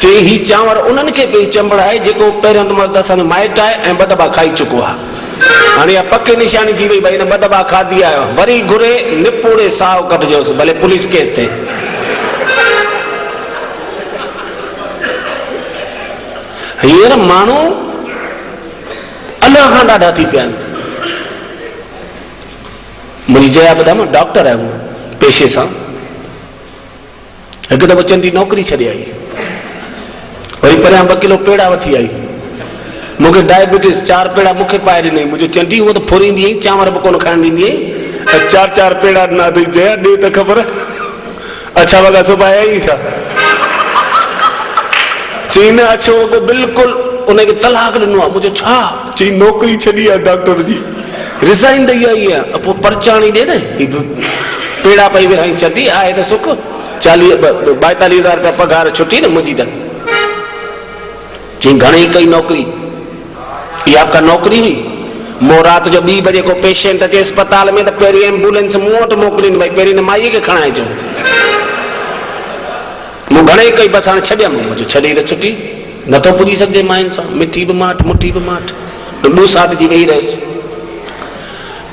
S1: चई ही चांवर उन्हनि खे पई चंबड़ाए जेको पहिरियों त असांजो माइट आहे ऐं 2 दफ़ा खाई चुको आहे। हाणे पक्की निशानी थी वई भाई, 2 दफ़ा खाधी आयो, वरी घुरे निपुड़े साव कटजोसि, भले पुलिस केस थे। हींअर माण्हू अल्लाह खां ॾाढा थी पिया आहिनि। मुंहिंजी जया ॿुधा, मां डॉक्टर आहियां पेशे सां। हिकु दफ़ो चंडी नौकिरी छॾे आई, वरी परियां 2 किलो पेड़ा वठी आई। मूंखे डायबिटीज़, 4 पेड़ा मूंखे पाए ॾिनई। मुंहिंजो चंडी उहो त फुरींदी आई, चांवर बि कोन खाइण ॾींदी आई। 4 पेड़ा ॾिना अथई। जया ॾे त ख़बर, अच्छा वॻा सुभाए आई छा? चई न अछो वॻो बिल्कुलु, उनखे तलाक ॾिनो आहे। मुंहिंजो छा? चई नौकिरी छॾी आहे डॉक्टर जी, रिज़ाइन ॾेई आई आहे। पोइ परचाणी ॾे न, पेड़ा पई विरहाई। चंडी आहे त सुख, 42,000 रुपया पघार छुटी न मुंहिंजी त। चई घणी कई नौकिरी, इहा आपका नौकिरी हुई? मूं राति जो 2 बजे को पेशेंट अचे अस्पताल में त पहिरीं एम्बुलेंस मूं वटि मोकिलीनि, भई पहिरीं न माईअ खे खणाइजो। मूं घणे कई, बसि हाणे छॾियमि। मुंहिंजो छॾे त छुटी, नथो पुॼी सघिजे मायुनि सां। मिठी बि माठ, मुठी बि माठ, 2 साल जी वेही रहियसि।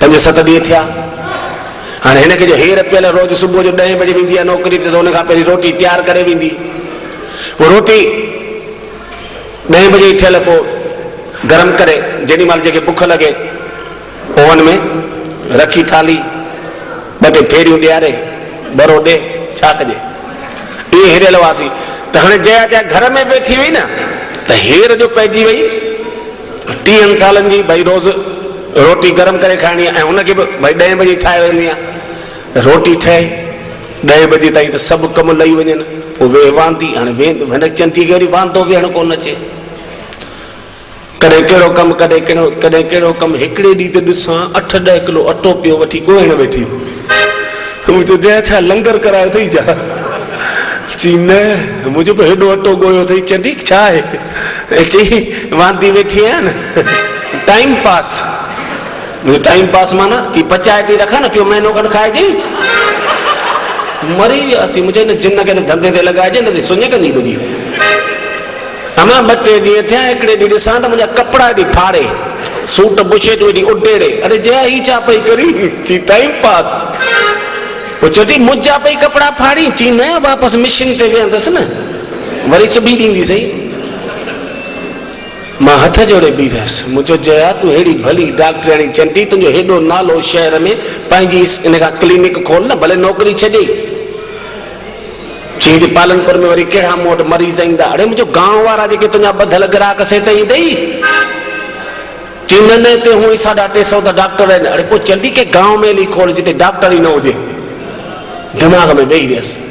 S1: 5-7 ॾींहं थिया। हाणे हिनखे जो हेर पियल, रोज़ सुबुह जो 10 बजे वेंदी आहे नौकिरी ते, त हुन खां पहिरीं रोटी तयारु करे वेंदी। पोइ रोटी 10 बजे ई थियल, पोइ गरम करे जेॾी महिल जेके बुख लॻे ओवन में रखी थाली, 2 फेरियूं ॾियारे, बरो ॾे, छा कजे। इहे हिरियल हुआसीं। त हाणे जया घर में वेठी हुई न, त हेर जो पइजी वई 30 सालनि जी। भई रोज़ रोटी गरम करे खाइणी आहे, ऐं हुनखे बि भई 10 बजे ठाहे वेंदी आहे। रोटी ठहे 10 बजे ताईं त सभु कम लही वञनि। पोइ वे वांदी, हाणे हिन चंटी खे वरी वांदो वेहणु कोन अचे। कॾहिं कहिड़ो कमु, कॾहिं कहिड़ो कमु। हिकिड़े ॾींहुं त ॾिसां 8-10 किलो अटो पियो वठी ॻोहिण वेठी। मुंहिंजो जया छा लंगर करायो अथई छा? चई न, मुंहिंजो बि हेॾो अटो ॻोहियो अथई। चंडी छा आहे? चई वांदी वेठी आहियां न, टाइम पास। टाइम पास माना? चई पचाए थी रखां न, पियो महीनो खनि खाइजे। मरी वियासीं। मुंहिंजे हिन जिन खे धंधे ते लॻाइजे न, सुञ कंदी तुंहिंजी। अमा 2-3 ॾींहं थिया, हिकिड़े ॾींहुं ॾिसां त मुंहिंजा कपिड़ा हेॾी फाड़े, सूट बुशेटूं हेॾी उडेड़े। अरे जया ही छा पई करी? चई टाइम पास। पोइ चटी मुंहिंजा पई कपिड़ा फाड़ी। चई न, वापसि मशीन ते वेहंदसि न, वरी सिबी ॾींदी सही। मां हथ जोड़े बीह रहियसि। मुंहिंजो जया तूं हेड़ी भली डॉक्टराणी चंटी, तुंहिंजो हेॾो नालो शहर में, पंहिंजी इन खां क्लिनिक खोल न, भले नौकिरी छॾे। चई पालनपुर में वरी कहिड़ा मूं वटि मरीज़ ईंदा? अड़े मुंहिंजो गांव वारा जेके तुंहिंजा ॿधल ग्राहक से त ईंदई। चई न हिते हूअं ई 350 त डॉक्टर आहिनि। अड़े पोइ चंडी के गांव में हली खोल जिते डॉक्टर ई न हुजे। दिमाग़ में वेही रहियसि।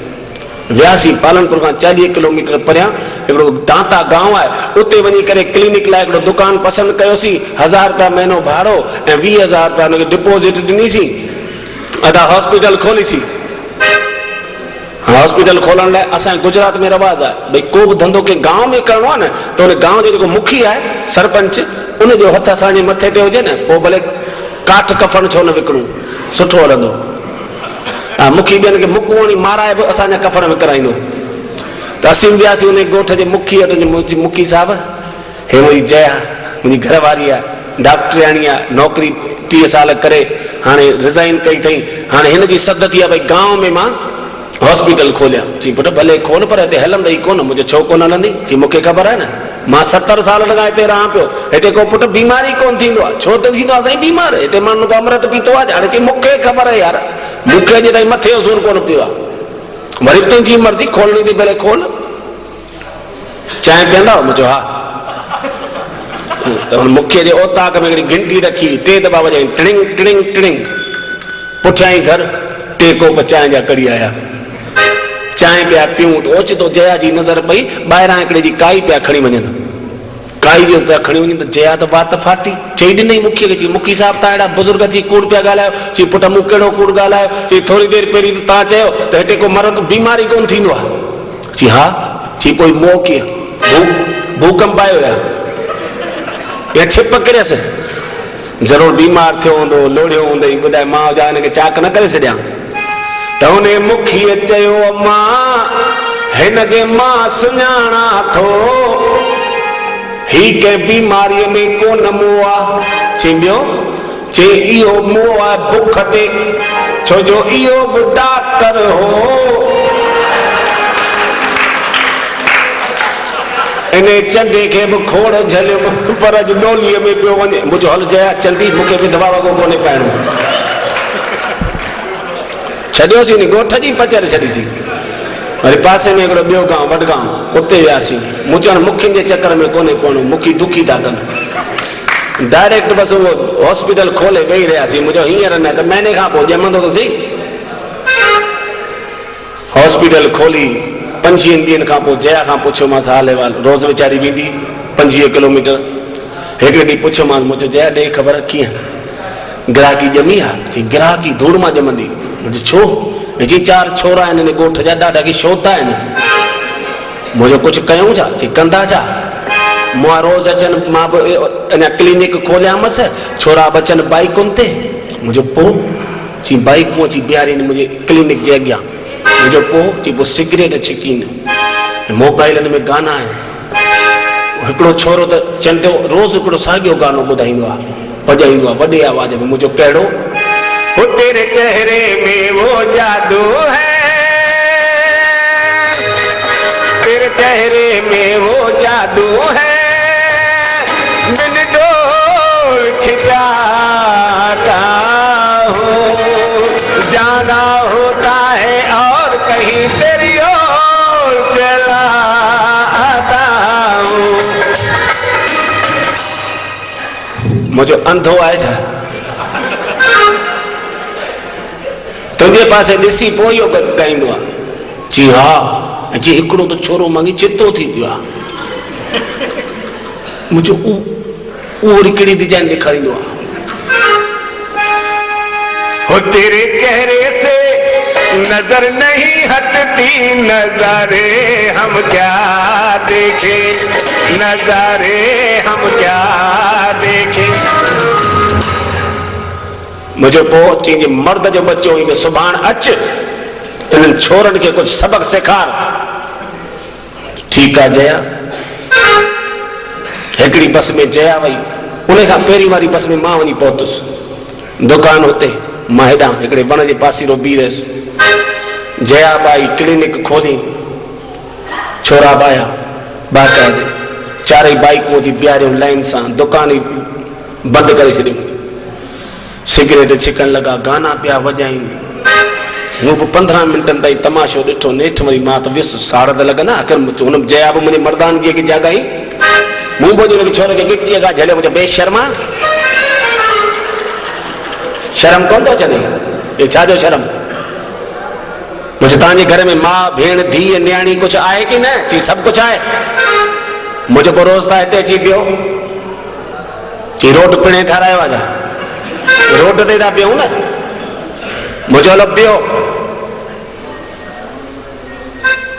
S1: वियासीं पालनपुर खां 40 किलोमीटर परियां हिकिड़ो दांता गांव आहे, उते वञी करे क्लिनिक लाइ हिकिड़ो दुकान पसंदि कयोसीं। 1000 रुपया महीनो भाड़ो ऐं 20,000 रुपया हुनखे डिपोज़िट ॾिनीसीं। अदा हॉस्पिटल खोलीसीं। हॉस्पिटल खोलण लाइ असांजे गुजरात में रवाज़ आहे, भई को बि धंधो के गांव में करिणो आहे न, त हुन गांव जो जेको मुखी आहे, सरपंच, उनजो हथ असांजे मथे ते हुजे न, पोइ भले काठ कफन छो न विकिणूं, सुठो हलंदो। मुखी ॿियनि खे मुकवणी माराए बि असांजा कफन विकिराईंदो। त असीं वियासीं उन ॻोठ जे मुखी वटि। मुखी साहिबु, हे मुंहिंजी जया, मुंहिंजी घरवारी आहे, डॉक्टराणी आहे, नौकिरी 30 साल करे हाणे रिज़ाइन कई अथई। हाणे हिन जी सद थी आहे भई गांव में मां हॉस्पिटल खोलिया। चई पुटु भले खोल, पर हिते हलंदई कोन। मुंहिंजो छो कोन हलंदी? चई मूंखे ख़बर आहे न, मां 70 साल लॻा हिते रहां पियो, हिते को पुटु बीमारी कोन थींदो आहे। छो त थींदो आहे साईं बीमार, हिते माण्हू त अमृत पीतो आहे। हाणे चई मूंखे ख़बर आहे यार, मूंखे अॼु ताईं मथे जो सूर कोन पियो आहे। वरी तुंहिंजी मर्ज़ी, खोलणी थी भले खोल। चांहि पीअंदा? मुंहिंजो हा। त हुन मुखीअ जे ओताक में हिकिड़ी घंटी रखी, 3 दफ़ा वॼाई, टिड़िंग टिड़िंग टिड़िंग। पुठियां ई घर 3 कोप चांहि जा कढी आया। चांहि पिया पियूं त ओचितो जया जी नज़र पई, ॿाहिरां हिकिड़े जी काई पिया खणी वञनि। काई जो पिया खणी वञनि त जया त वात फाटी। चई ॾिनई मुखीअ खे, चई मुखी साहिब तव्हां अहिड़ा बुज़ुर्ग थी कूड़ पिया ॻाल्हायो। चई पुटु मूं कहिड़ो कूड़ ॻाल्हायो? चई थोरी देरि पहिरीं त तव्हां चयो त हिते को मर्द बीमारी कोन थींदो आहे। चई हा। चई पोइ मोह कीअं? भूकंप आयो या छिप किरियसि? ज़रूरु बीमार थियो हूंदो, लोड़ियो हूंदई। ॿुधाए मां हुजां हिनखे चाक न करे छॾियां? त हुन मुखीअ चयो, अम्मा हिनखे मां सुञाणा थो, ही कंहिं बीमारीअ में कोन मोह आहे। ॿियो चे इहो मोह आहे बुख ते छो जो इहो बि डॉक्टर हो इन चंडे खे बि खोड़ झलियो पर अॼु डोलीअ में पियो वञे मुंहिंजो हल जया चंडी मूंखे बि दवा वॻो कोन्हे पाइणो छॾियोसीं नी ॻोठ जी पचर छॾीसीं वरी पासे में हिकिड़ो ॿियो गांव वडगांव उते वियासीं मूं चवण मुखियुनि जे चकर में कोन्हे पवणो मुखी दुखी था कनि डायरेक्ट बसि उहो हॉस्पिटल खोले वेही रहियासीं मुंहिंजो हींअर न त महीने खां पोइ ॼमंदो त सही हॉस्पिटल खोली 25 ॾींहंनि खां पोइ जया खां पुछियोमांसि हाल अहिवाल रोज़ वीचारी वेंदी 25 किलोमीटर हिकिड़े ॾींहुं पुछियोमांसि मुंहिंजो जया ॾे ख़बर कीअं ग्राहकी ॼमी आहे चई ग्राहकी धूड़ मां ॼमंदी मुंहिंजो छो जी 4 छोरा आहिनि ॻोठ जा ॾाढा की शोता आहिनि मुंहिंजो कुझु कयूं छा चई कंदा छा मां रोज़ अचनि मां बि अञा क्लिनिक खोलियामसि छोरा बि अचनि बाइकुनि ते मुंहिंजो पोइ चई बाइकूं अची बीहारीनि मुंहिंजे क्लिनिक जे अॻियां मुंहिंजो पोइ चई पोइ सिगरेट छिकीनि मोबाइलनि में गाना आहिनि हिकिड़ो छोरो त चंडो रोज़ हिकिड़ो साॻियो गानो ॿुधाईंदो आहे वॼाईंदो आहे वॾे आवाज़ में मुंहिंजो कहिड़ो वो तेरे चेहरे में वो जादू है तेरे चेहरे में वो जादू है बिन डोर खिंचाता हूँ जाना होता है और कहीं तेरी ओर चला आता हूँ मुझे अंधो आहे छा तुंहिंजे पासे ॾिसी पोइ इहो ॻाईंदो आहे जी हा जी हिकिड़ो त छोरो मांगी चितो थी पियो आहे मुंहिंजो उहो हिकिड़ी डिजाइन ॾेखारींदो आहे हो तेरे चेहरे से नजर नहीं हटती नजारे हम क्या देखे नजारे हम क्या देखे मुझे पोइ चई मर्द जो बच्चो ई सुभाणे अच इन्हनि छोरनि खे कुझु सबक सेखार ठीकु आहे जया हिकिड़ी बस में जया वई उन खां पहिरीं वारी बस में मां वञी पहुतुसि दुकान हुते मां हेॾां हिकिड़े वण जे पासीरो बीह रहियुसि जया बाई क्लिनिक खोली छोरा बाया बाक़ाइदे चारई बाइकूं थी बीहारियूं लाइन सां दुकान ई बंदि करे छॾियूं सिगरेट छिकण लॻा गाना पिया वॼाइनि मूं बि 15 मिंटनि ताईं तमाशो ॾिठो नेठि वरी मां त वियुसि साड़ त लॻनि आख़िर हुन जया बि मुंहिंजी मर्दानगीअ खे जाॻाई मूं बि हुनखे छोरे खे गिची लॻा झलियो मुंहिंजो बेशर्मा शर्म कोन थो अचे हे छाजो शर्म मुंहिंजो तव्हांजे घर में माउ भेण धीअ न्याणी कुझु आहे की न चई सभु कुझु आहे मुंहिंजो पोइ रोज़ त हिते अची पियो चई रोड पिणे ठारायो आहे रोड ते था पियूं न मुंहिंजो हलो पियो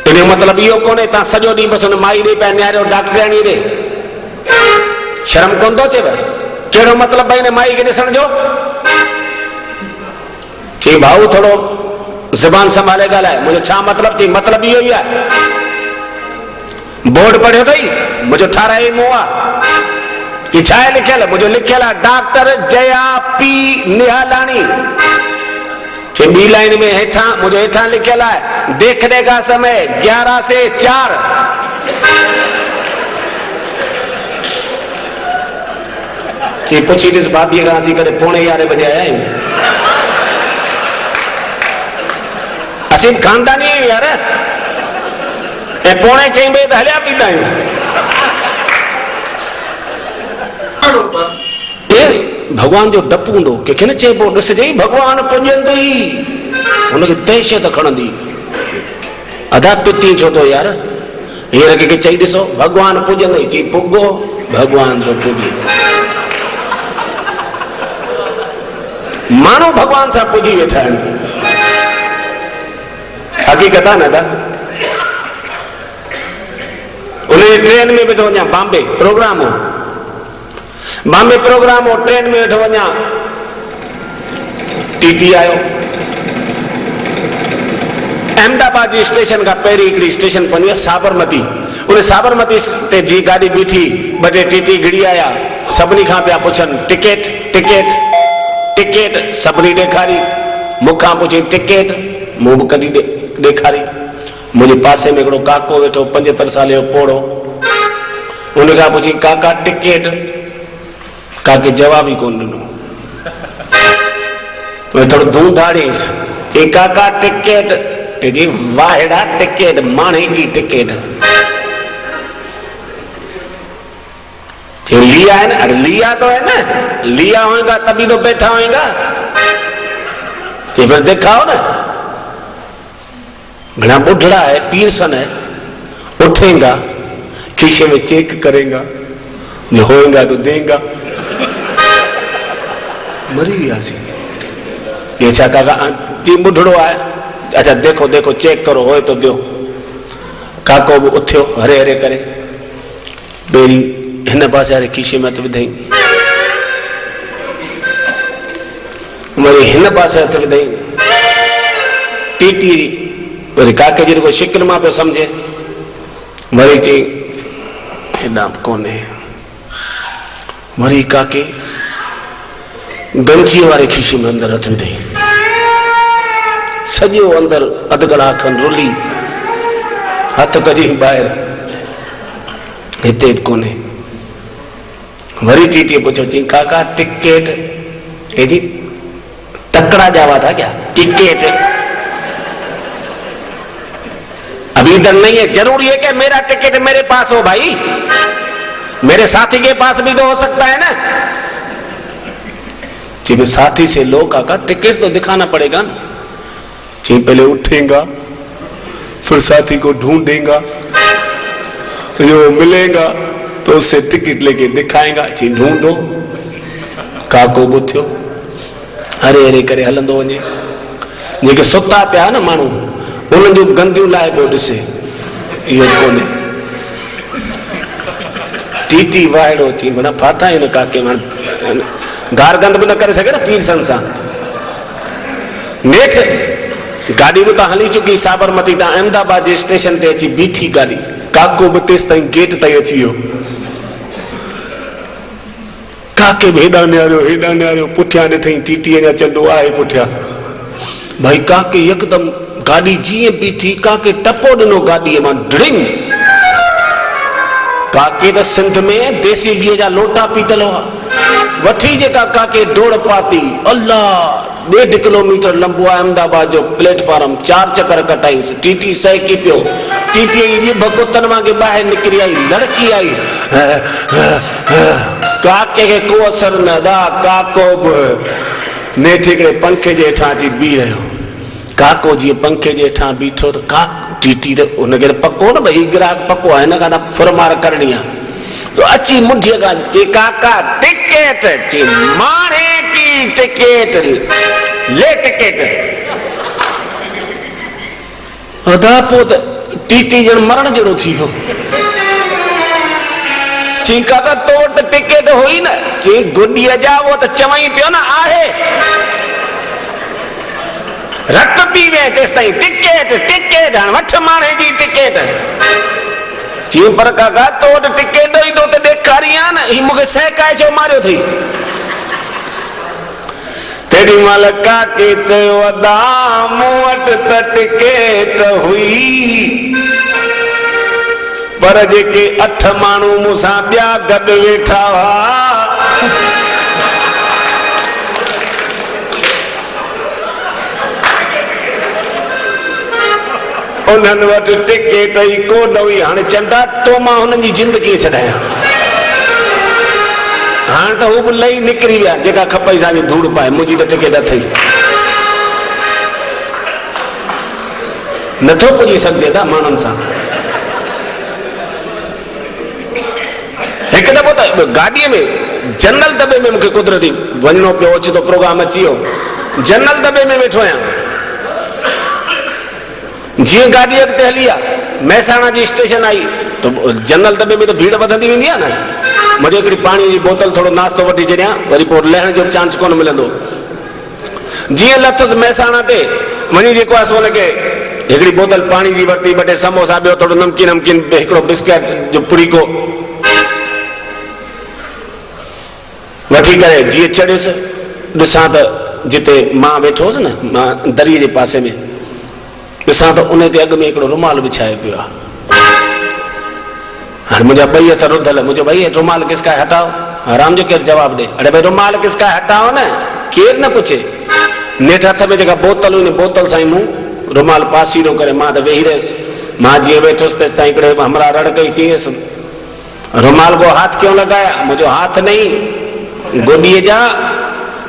S1: इन जो मतिलबु इहो कोन्हे तव्हां सॼो ॾींहुं बसि हुन माई ॾे पिया निहारियो डॉक्टराणी ॾे शर्म कोन थो अचेव कहिड़ो मतिलबु भई हिन माई खे ॾिसण जो चई भाऊ थोरो ज़ुबान संभाले ॻाल्हाए मुंहिंजो छा मतिलबु चई मतिलबु इहो ई आहे बोर्ड पढ़ियो अथई मुंहिंजो ठाराई मूं आहे कि छा आहे लिखियल मुंहिंजो लिखियल आहे डॉक्टर जया पी निहालानी चई ॿी लाइन में हेठां मुंहिंजो हेठां लिखियल आहे देखने का समय 11 से 4 चई पुछी ॾिस भाभीअ खां असीं कॾहिं 11:45 बजे आया आहियूं असीं खानदानी आहियूं यार ऐं 6:45 बजे त हलिया पींदा आहियूं भगवान जो डपु हूंदो कंहिंखे न चइबो ॾिसजे भगवान पुॼंदो ई हुनखे दहशत खणंदी अदा पिटी छो थो यार हींअर कंहिंखे चई ॾिसो भगवान पुॼंदो ई चई पुॻो भगवान थो पुॼे माण्हू भगवान सां पुॼी वेठा आहिनि हक़ीक़त आहे न दा उन ट्रेन में वेठो वञा बॉम्बे प्रोग्राम हो बॉम्बे प्रोग्राम हो ट्रेन में वेठो वञा टीटी आयो अहमदाबाद जी स्टेशन खां पहिरीं हिकिड़ी स्टेशन पवंदी आहे साबरमती उन साबरमती ते जी गाॾी बीठी ॿ टे टीटी घिड़ी आया सभिनी खां पिया पुछनि टिकेट टिकेट टिकेट, सभिनी ॾेखारी। मूंखां पुछी टिकेट, मूं बि कढी ॾेखारी। मुंहिंजे पासे में हिकिड़ो काको वेठो 75 साले जो पोड़ो, उन खां पुछी काका टिकेट, काके जवाब ई कोन ॾिनो। थोरो धूम धाड़ीस, चई काका टिकेट, जी वाहेड़ा टिकेट, माणे की टिकेट। लिया है ना, अरे लिया तो है ना, लिया होगा तभी तो बैठा होगा। फिर दिखाओ ना, घना बुढ़ड़ा है, पीरसन है, उठेगा खीसे में चेक करेगा, जो होएगा तो देगा। मरी गया सी ये छा काका जी बुढ़ड़ो है, अच्छा देखो देखो चेक करो होए तो दो। काको भी उथियो हरे हरे करे, बेरी हिन पासे वारे खीसे में हथ विधई, वरी हिन पासे हथ विधई। टीटी वरी काके जी कोई शिकिल मां पियो समझे, वरी चई हेॾा कोन्हे। वरी काके गंजी वारे खीसे में अंदर हथ विधई, सॼो अंदर अध कलाक खनि रुली, हथ कढी ॿाहिरि, हिते कोन्हे। वरी टीटी पूछो, चई काका टिकेट, हे जी तकड़ा जावा था क्या टिकेट? अभी इधर नहीं है, जरूरी है कि मेरा टिकट मेरे पास हो भाई, मेरे साथी के पास भी तो हो सकता है ना। जी साथी से लो काका, टिकट तो दिखाना पड़ेगा ना। जी पहले उठेगा, फिर साथी को ढूंढेगा, जो मिलेगा तो उससे टिकट लेके दिखाएगा। जी ढूंढो, काको बुथियो हरे हरे करे हलंदो वञे। जेके सुता पिया न माण्हू, उन्हनि जूं गंदियूं लाइ पियो ॾिसे, इहो कोन्हे। टीटी वाइड़ो अची माना फाथा आहिनि काके, माना गार गंद बि न करे सघे न पीरसन सां। नेठ गाॾी बि त हली चुकी साबरमती तां अहमदाबाद जे स्टेशन ते अची बीठी गाॾी, काको बि तेसि ताईं गेट ताईं अची वियो। काके बि हेॾां निहारियो पुठियां ॾिठई, टीटी अञा चंडो आहे पुठियां। भाई काके यकदम गाॾी जीअं बीठी, काके टपो ॾिनो गाॾीअ मां, ड्रिंग। काके त सिंध में देसी घीअ जा लोटा पीतल हुआ, वठी जेका काके डोड़ पाती, अल्लाह 1.5 किलोमीटर लंबो आहे अहमदाबाद जो प्लेटफॉर्म, 4 चक्कर कटाईस। टीटी सहकी पियो, टीटी जी भकुतन वांगे ॿाहिरि निकिरी आई, लड़की आई। काके खे को असर न दा, काको बि नेठि हिकिड़े पंखे जे हेठां अची बीह रहियो। काको जीअं पंखे जे हेठां बीठो त टीटी त हुनखे त पको न भई ग्राहक पको आहे, हिन खां त फुरमार करणी आहे। तो अची मुंहिंजी खां चई काका टिकेट, चई माणे की टिकेट, ले टिकेट। अदा पोइ त टीटी ॼण मरण जहिड़ो थी वियो। चई काका तो वटि त टिकेट हुई न, चई गुॾीअ जा उहो त चवई पियो न आहे, रत पी वे तेसि ताईं टिकेट टिकेट, हाणे वठ माणे जी टिकेट। चई पर काका तो वटि टिकेट हुई तो त ॾेखारी आहे न, ही मूंखे सहकाए छो मारियो अथई। तेॾी महिल काके चयो अदा मूं वटि त टिकेट हुई, पर जेके 8 माण्हू मूंसां ॿिया गॾु वेठा हुआ, उन्हनि वटि टिकेट ई कोन हुई। हाणे चंडा तो मां हुननि जी ज़िंदगी छॾायां, हाणे त हू बि लही निकिरी विया, जेका खपई सां धूड़ पाए, मुंहिंजी त टिकेट अथई। नथो पुॼी सघिजे था माण्हुनि सां। हिकु दफ़ो त गाॾीअ में जनरल दॿे में मूंखे कुदरती वञिणो पियो, ओचितो प्रोग्राम अची वियो, जनरल दॿे में वेठो आहियां। जीअं गाॾी अॻिते हली आहे, महसाणा जी स्टेशन आई, त जनरल दॿे में त भीड़ वधंदी वेंदी आहे न। मुंहिंजो हिकिड़ी पाणी जी बोतल, थोरो नाश्तो वठी छॾियां, वरी पोइ लहण जो चांस कोन मिलंदो। जीअं लथुसि महसाणा ते वञी, जेको आहे सो हुनखे हिकिड़ी बोतल पाणी जी वरिती, 2 समोसा, ॿियो थोरो नमकीन, हिकिड़ो बिस्किट जो पुड़ी को। वठी करे जीअं चढ़ियुसि, ॾिसां त जिते मां वेठो हुउसि न, मां दरीअ जे पासे में ॾिसां त उन ते अॻ में हिकिड़ो रुमाल विछायो पियो आहे। हाणे मुंहिंजा ॿई हथ रुधल, मुंहिंजो भई रुमाल किसका है हटाओ। आराम जो केरु जवाबु ॾे, अरे भाई रुमाल किसका है हटाओ न, केरु न पुछे। नेठि हथ में जेका बोतल हुई, बोतल सां ई मूं रुमाल पासीरो करे मां त वेही रहियुसि। मां जीअं वेठुसि तेसि ताईं हिकिड़े हमरा रड़ कई, चईंसि रुमाल को हाथ क्यों लगाया? मुझे हाथ नहीं, गोॾीअ जा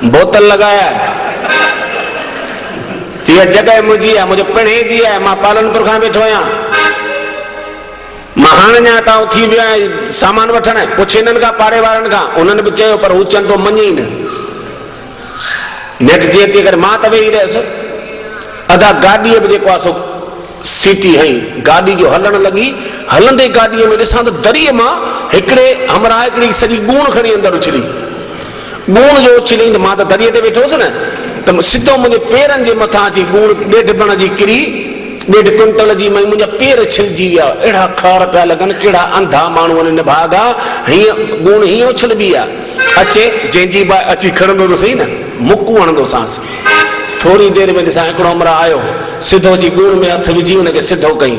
S1: बोतल लगाया है। जीअं जॻह मुंहिंजी आहे, मुंहिंजो पिणे जी आहे, मां पालनपुर खां वेठो आहियां, मां हाणे अञा हितां थी वियो आहियां सामान वठण। पुछ हिननि खां पाड़े वारनि खां, उन्हनि बि चयो पर हू चंडो मञे ई न। नेठि जीअं तीअं करे मां त वेही रहियुसि। अधा गाॾीअ बि जेको आहे सो सीटी हई, गाॾी जो हलण लॻी। हलंदे गाॾीअ में ॾिसां त दरीअ मां हिकिड़े हमरा हिकिड़ी सॼी ॻूण खणी अंदरि उछली। ॻूण जो उछली त मां त दरीअ ते वेठो हुउसि न, त सिधो मुंहिंजे पेरनि जे मथां अची ॻूण 1.5 बण जी किरी, 1.5 क्विंटल जी। मुंहिंजा पेर छिलजी विया, अहिड़ा खार पिया लॻनि, कहिड़ा अंधा माण्हू आहिनि भागा। हीअं ॻूण हीअं उछलबी आहे, अचे जंहिंजी बाहि अची खणंदो त सही न, मुकूं हणंदो सांस। थोरी देरि में ॾिसां हिकिड़ो हमरा आयो, सिधो अची ॻूण में हथ विझी हुनखे सिधो कई।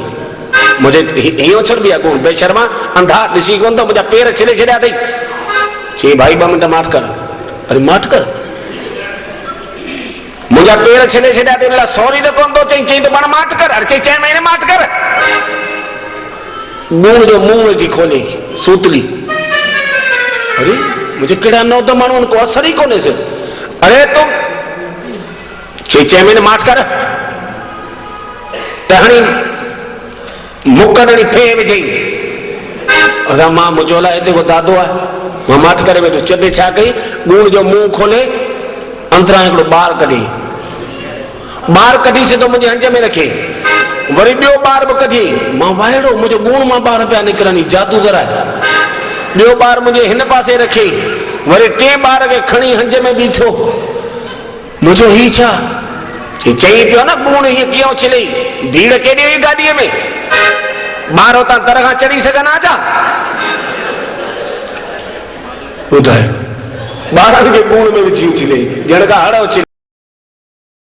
S1: मुंहिंजे हीअं उछलबी आहे ॻूण, बेशर्मा अंधा ॾिसी कोन थो, मुंहिंजा पेर छिले छॾिया अथई। चई भाई 2 मिंट माठ कर। अरे माठ कर, मुंहिंजा पेर छिले छॾिया अथई, सॉरी त कोन थो चई, चई त पाण माठ कर। अरे चई महीने माठ कर। ॻूण जो मुंहुं विझी खोले सूतली। अरे मुंहिंजे कहिड़ा नौद माण्हू को असर ई कोन्हे। अरे तूं चई महीने माठ कर, त हणी मुक हणी फे विझई। अदा मां मुंहिंजो लाइ हिते को दादो आहे, मां माठ करे वेठो। चॾे छा कई, ॻूण जो मुंहुं खोले अंदरां हिकिड़ो ॿार कढी, ॿार कढी सिधो मुंहिंजे हंज में रखे। वरी ॿियो ॿार बि कढी, मां वाइड़ो, मुंहिंजो ॻूण मां ॿार पिया निकिरनि, जादूगर आहे। ॿियो ॿार मुंहिंजे हिन पासे रखे, वरी 3 ॿार खे खणी हंज में बीठो। मुंहिंजो ही छा? चई पियो न ॻूण हीअं कीअं उछलई, भीड़ केॾी हुई गाॾीअ में, ॿार हुतां दर खां चढ़ी सघनि हा छा? ॿुधायो, ॿारनि खे ॻूण में विझी उछलई, ॼण खां हड़ उछले।